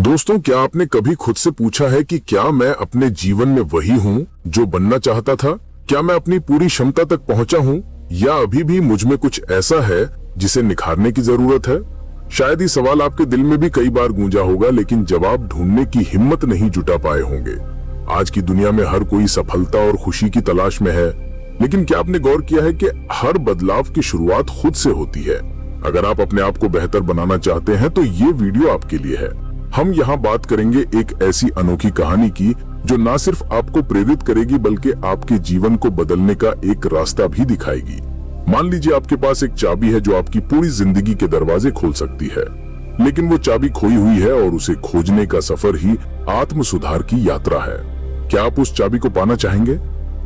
दोस्तों, क्या आपने कभी खुद से पूछा है कि क्या मैं अपने जीवन में वही हूँ जो बनना चाहता था? क्या मैं अपनी पूरी क्षमता तक पहुंचा हूँ या अभी भी मुझ में कुछ ऐसा है जिसे निखारने की जरूरत है? शायद ये सवाल आपके दिल में भी कई बार गूंजा होगा, लेकिन जवाब ढूंढने की हिम्मत नहीं जुटा पाए होंगे। आज की दुनिया में हर कोई सफलता और खुशी की तलाश में है, लेकिन क्या आपने गौर किया है कि हर बदलाव की शुरुआत खुद से होती है? अगर आप अपने आप को बेहतर बनाना चाहते हैं तो ये वीडियो आपके लिए है। हम यहाँ बात करेंगे एक ऐसी अनोखी कहानी की जो न सिर्फ आपको प्रेरित करेगी बल्कि आपके जीवन को बदलने का एक रास्ता भी दिखाएगी। मान लीजिए आपके पास एक चाबी है जो आपकी पूरी जिंदगी के दरवाजे खोल सकती है, लेकिन वो चाबी खोई हुई है और उसे खोजने का सफर ही आत्म सुधार की यात्रा है। क्या आप उस चाबी को पाना चाहेंगे?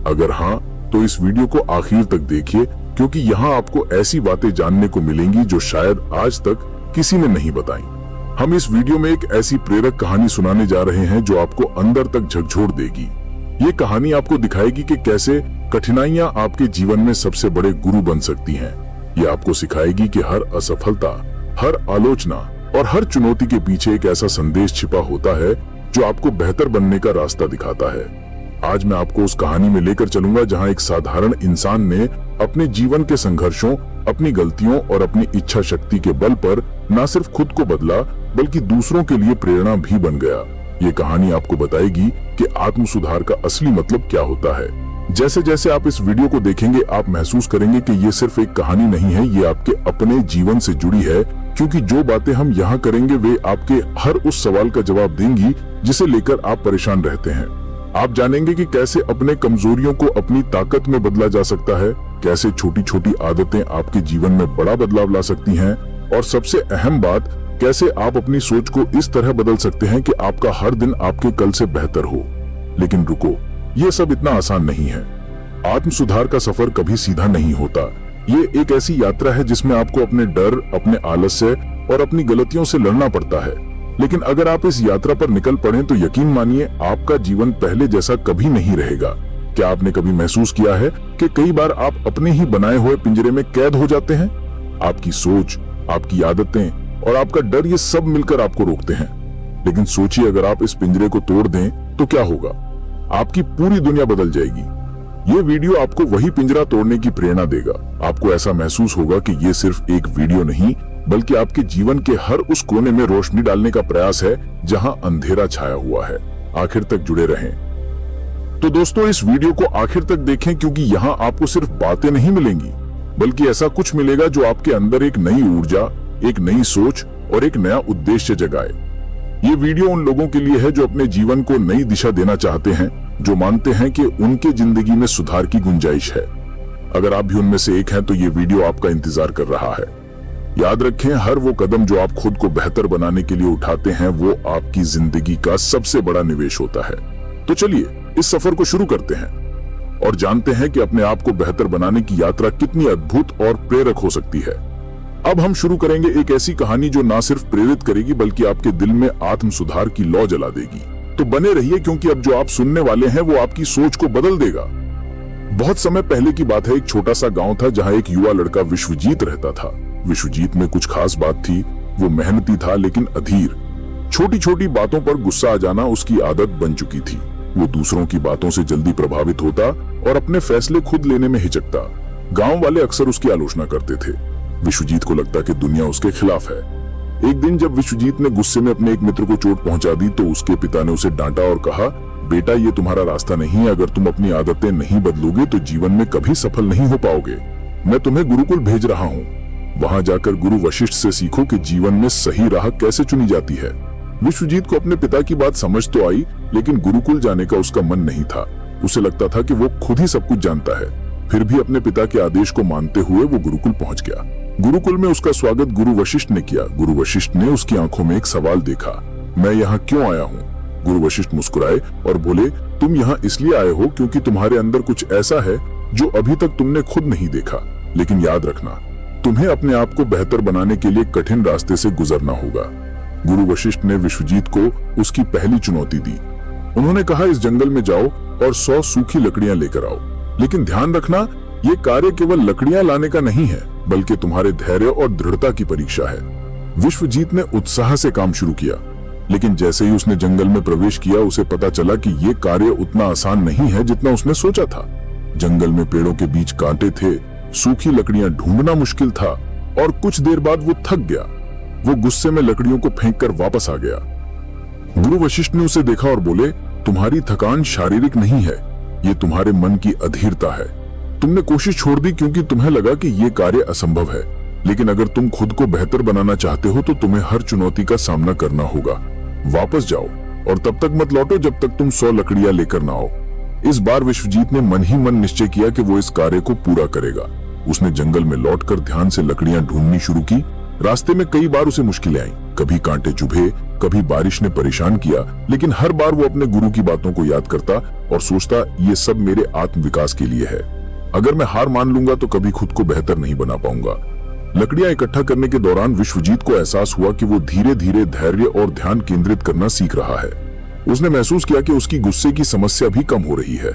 अगर हाँ, तो इस वीडियो को आखिर तक देखिए, क्योंकि यहाँ आपको ऐसी बातें जानने को मिलेंगी जो शायद आज तक किसी ने नहीं बताई। हम इस वीडियो में एक ऐसी प्रेरक कहानी सुनाने जा रहे हैं जो आपको अंदर तक झकझोर देगी। ये कहानी आपको दिखाएगी कि कैसे कठिनाइयां आपके जीवन में सबसे बड़े गुरु बन सकती हैं। ये आपको सिखाएगी कि हर असफलता, हर आलोचना और हर चुनौती के पीछे एक ऐसा संदेश छिपा होता है जो आपको बेहतर बनने का रास्ता दिखाता है। आज मैं आपको उस कहानी में लेकर चलूंगा जहां एक साधारण इंसान ने अपने जीवन के संघर्षों, अपनी गलतियों और अपनी इच्छा शक्ति के बल पर न सिर्फ खुद को बदला बल्कि दूसरों के लिए प्रेरणा भी बन गया। ये कहानी आपको बताएगी कि आत्म सुधार का असली मतलब क्या होता है। जैसे जैसे आप इस वीडियो को देखेंगे, आप महसूस करेंगे कि ये सिर्फ एक कहानी नहीं है, ये आपके अपने जीवन से जुड़ी है, क्योंकि जो बातें हम यहाँ करेंगे वे आपके हर उस सवाल का जवाब देंगी जिसे लेकर आप परेशान रहते हैं। आप जानेंगे कि कैसे अपने कमजोरियों को अपनी ताकत में बदला जा सकता है, कैसे छोटी छोटी आदतें आपके जीवन में बड़ा बदलाव ला सकती हैं, और सबसे अहम बात, कैसे आप अपनी सोच को इस तरह बदल सकते हैं कि आपका हर दिन आपके कल से बेहतर हो। लेकिन रुको, ये सब इतना आसान नहीं है। आत्म सुधार का सफर कभी सीधा नहीं होता। ये एक ऐसी यात्रा है जिसमें आपको अपने डर, अपने आलस्य और अपनी गलतियों से लड़ना पड़ता है। लेकिन अगर आप इस यात्रा पर निकल पड़े तो यकीन मानिए, आपका जीवन पहले जैसा कभी नहीं रहेगा। क्या आपने कभी महसूस किया है कि कई बार आप अपने ही बनाए हुए पिंजरे में कैद हो जाते हैं? आपकी सोच, आपकी आदतें और आपका डर, ये सब मिलकर आपको रोकते हैं। लेकिन सोचिए, अगर आप इस पिंजरे को तोड़ दें तो क्या होगा? आपकी पूरी दुनिया बदल जाएगी। ये वीडियो आपको वही पिंजरा तोड़ने की प्रेरणा देगा। आपको ऐसा महसूस होगा कि ये सिर्फ एक वीडियो नहीं, बल्कि आपके जीवन के हर उस कोने में रोशनी डालने का प्रयास है जहां अंधेरा छाया हुआ है। आखिर तक जुड़े रहें। तो दोस्तों, इस वीडियो को आखिर तक देखें, क्योंकि यहाँ आपको सिर्फ बातें नहीं मिलेंगी, बल्कि ऐसा कुछ मिलेगा जो आपके अंदर एक नई ऊर्जा, एक नई सोच और एक नया उद्देश्य जगाए। ये वीडियो उन लोगों के लिए है जो अपने जीवन को नई दिशा देना चाहते हैं, जो मानते हैं कि उनके जिंदगी में सुधार की गुंजाइश है। अगर आप भी उनमें से एक हैं तो ये वीडियो आपका इंतजार कर रहा है। याद रखें, हर वो कदम जो आप खुद को बेहतर बनाने के लिए उठाते हैं, वो आपकी जिंदगी का सबसे बड़ा निवेश होता है। तो चलिए इस सफर को शुरू करते हैं और जानते हैं कि अपने आप को बेहतर बनाने की यात्रा कितनी अद्भुत और प्रेरक हो सकती है। अब हम शुरू करेंगे एक ऐसी कहानी जो ना सिर्फ प्रेरित करेगी बल्कि आपके दिल में आत्म सुधार की लौ जला देगी। तो बने रहिए, क्योंकि अब जो आप सुनने वाले हैं वो आपकी सोच को बदल देगा। बहुत समय पहले की बात है। एक छोटा सा गांव था जहां एक युवा लड़का विश्वजीत रहता था। विश्वजीत में कुछ खास बात थी। वो मेहनती था लेकिन अधीर। छोटी छोटी बातों पर गुस्सा आ जाना उसकी आदत बन चुकी थी। वो दूसरों की बातों से जल्दी प्रभावित होता और अपने फैसले खुद लेने में हिचकता। गांव वाले अक्सर उसकी आलोचना करते थे। विश्वजीत को लगता कि दुनिया उसके खिलाफ है। एक दिन जब विश्वजीत ने गुस्से में अपने एक मित्र को चोट पहुंचा दी तो उसके पिता ने उसे डांटा और कहा, बेटा, ये तुम्हारा रास्ता नहीं है। अगर तुम अपनी आदतें नहीं बदलोगे तो जीवन में कभी सफल नहीं हो पाओगे। मैं तुम्हें गुरुकुल भेज रहा हूँ। वहां जाकर गुरु वशिष्ठ से सीखो कि जीवन में सही राह कैसे चुनी जाती है। विश्वजीत को अपने पिता की बात समझ तो आई, लेकिन गुरुकुल जाने का उसका मन नहीं था। उसे लगता था कि वो खुद ही सब कुछ जानता है। फिर भी अपने पिता के आदेश को मानते हुए वो गुरुकुल पहुंच गया। गुरुकुल में उसका स्वागत गुरु वशिष्ठ ने किया। गुरु वशिष्ठ ने उसकी आंखों में एक सवाल देखा, मैं यहाँ क्यों आया हूँ? गुरु वशिष्ठ मुस्कुराए और बोले, तुम यहाँ इसलिए आए हो क्योंकि तुम्हारे अंदर कुछ ऐसा है जो अभी तक तुमने खुद नहीं देखा। लेकिन याद रखना, तुम्हें अपने आप को बेहतर बनाने के लिए कठिन रास्ते से गुजरना होगा। गुरु वशिष्ठ ने विश्वजीत को उसकी पहली चुनौती दी। उन्होंने कहा, इस जंगल में जाओ और 100 सूखी लकड़ियां लेकर आओ। लेकिन ध्यान रखना, ये कार्य केवल लकड़ियां लाने का नहीं है, बल्कि तुम्हारे धैर्य और दृढ़ता की परीक्षा है। विश्वजीत ने उत्साह से काम शुरू किया। लेकिन जैसे ही उसने जंगल में प्रवेश किया उसे पता चला कि ये कार्य उतना आसान नहीं है जितना उसने सोचा था। जंगल में पेड़ों के बीच कांटे थे, सूखी लकड़ियां ढूंढना मुश्किल था और कुछ देर बाद वो थक गया। वो गुस्से में लकड़ियों को फेंककर वापस आ गया। गुरु वशिष्ठ ने उसे देखा और बोले, तुम्हारी थकान शारीरिक नहीं है, ये तुम्हारे मन की अधीरता है। तुमने कोशिश छोड़ दी क्योंकि तुम्हें लगा कि ये कार्य असंभव है, लेकिन अगर तुम खुद को बेहतर बनाना चाहते हो तो तुम्हें हर चुनौती का सामना करना होगा। वापस जाओ और तब तक मत लौटो जब तक तुम 100 लकड़ियां लेकर ना आओ। इस बार विश्वजीत ने मन ही मन निश्चय किया कि वो इस कार्य को पूरा करेगा। उसने जंगल में लौटकर ध्यान से लकड़ियां ढूंढनी शुरू की। रास्ते में कई बार उसे मुश्किलें आईं, कभी कांटे चुभे, कभी बारिश ने परेशान किया, लेकिन हर बार वो अपने गुरु की बातों को याद करता और सोचता, ये सब मेरे आत्म विकास के लिए है। अगर मैं हार मान लूंगा तो कभी खुद को बेहतर नहीं बना पाऊंगा। लकड़ियां इकट्ठा करने के दौरान विश्वजीत को एहसास हुआ कि वो धीरे धीरे धैर्य और ध्यान केंद्रित करना सीख रहा है। उसने महसूस किया कि उसकी गुस्से की समस्या भी कम हो रही है।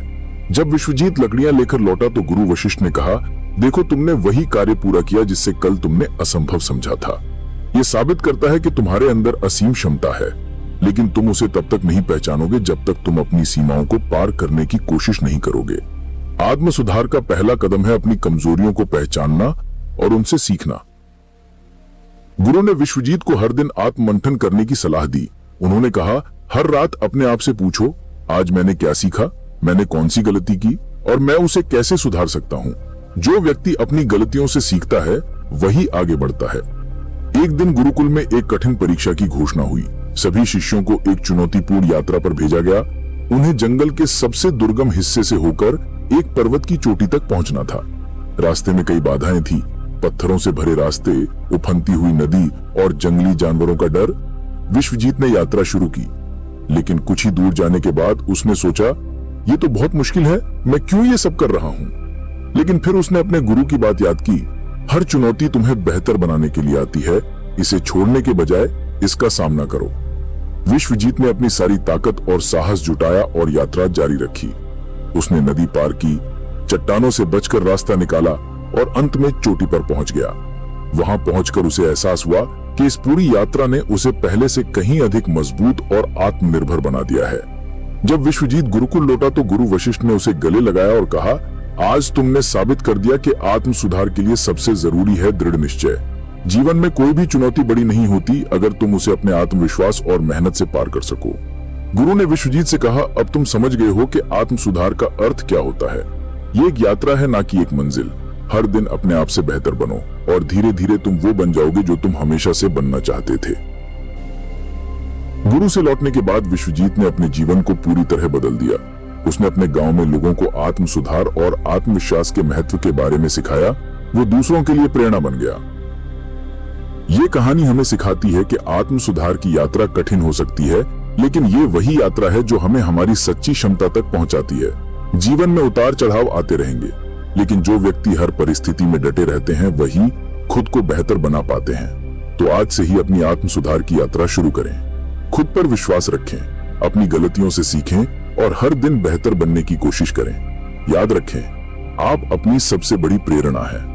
जब विश्वजीत लकड़ियां लेकर लौटा तो गुरु वशिष्ठ ने कहा, देखो तुमने वही कार्य पूरा किया जिससे कल तुमने असंभव समझा था। ये साबित करता है कि तुम्हारे अंदर असीम क्षमता है, लेकिन तुम उसे तब तक नहीं पहचानोगे जब तक तुम अपनी सीमाओं को पार करने की कोशिश नहीं करोगे। आत्म सुधार का पहला कदम है अपनी कमजोरियों को पहचानना और उनसे सीखना। गुरु ने विश्वजीत को हर दिन आत्ममंथन करने की सलाह दी। उन्होंने कहा, हर रात अपने आप से पूछो, आज मैंने क्या सीखा, मैंने कौन सी गलती की और मैं उसे कैसे सुधार सकता हूँ। जो व्यक्ति अपनी गलतियों से सीखता है वही आगे बढ़ता है। एक दिन गुरुकुल में एक कठिन परीक्षा की घोषणा हुई। सभी शिष्यों को एक चुनौतीपूर्ण यात्रा पर भेजा गया। उन्हें जंगल के सबसे दुर्गम हिस्से से होकर एक पर्वत की चोटी तक पहुंचना था। रास्ते में कई बाधाएं थी, पत्थरों से भरे रास्ते, उफनती हुई नदी और जंगली जानवरों का डर। विश्वजीत ने यात्रा शुरू की, लेकिन कुछ ही दूर जाने के बाद उसने सोचा, ये तो बहुत मुश्किल है, मैं क्यों ये सब कर रहा हूँ। लेकिन फिर उसने अपने गुरु की बात याद की, हर चुनौती तुम्हें बेहतर बनाने के लिए आती है, इसे छोड़ने के बजाय इसका सामना करो। विश्वजीत ने अपनी सारी ताकत और साहस जुटाया और यात्रा जारी रखी। उसने नदी पार की, चट्टानों से बचकर रास्ता निकाला और अंत में चोटी पर पहुंच गया। वहां पहुंचकर उसे एहसास हुआ कि इस पूरी यात्रा ने उसे पहले से कहीं अधिक मजबूत और आत्मनिर्भर बना दिया है। जब विश्वजीत गुरुकुल लौटा तो गुरु वशिष्ठ ने उसे गले लगाया और कहा, आज तुमने साबित कर दिया कि आत्म सुधार के लिए सबसे जरूरी है दृढ़ निश्चय। जीवन में कोई भी चुनौती बड़ी नहीं होती अगर तुम उसे अपने आत्मविश्वास और मेहनत से पार कर सको। गुरु ने विश्वजीत से कहा, अब तुम समझ गए हो कि आत्म सुधार का अर्थ क्या होता है। ये एक यात्रा है, ना कि एक मंजिल। हर दिन अपने आप से बेहतर बनो और धीरे धीरे तुम वो बन जाओगे जो तुम हमेशा से बनना चाहते थे। गुरु से लौटने के बाद विश्वजीत ने अपने जीवन को पूरी तरह बदल दिया। उसने अपने गांव में लोगों को आत्म सुधार और आत्मविश्वास के महत्व के बारे में सिखाया। वो दूसरों के लिए प्रेरणा बन गया। ये कहानी हमें सिखाती है कि आत्म सुधार की यात्रा कठिन हो सकती है, लेकिन ये वही यात्रा है जो हमें हमारी सच्ची क्षमता तक पहुंचाती है। जीवन में उतार चढ़ाव आते रहेंगे, लेकिन जो व्यक्ति हर परिस्थिति में डटे रहते हैं वही खुद को बेहतर बना पाते हैं। तो आज से ही अपनी आत्म सुधार की यात्रा शुरू करें। खुद पर विश्वास रखें, अपनी गलतियों से सीखें और हर दिन बेहतर बनने की कोशिश करें। याद रखें, आप अपनी सबसे बड़ी प्रेरणा हैं।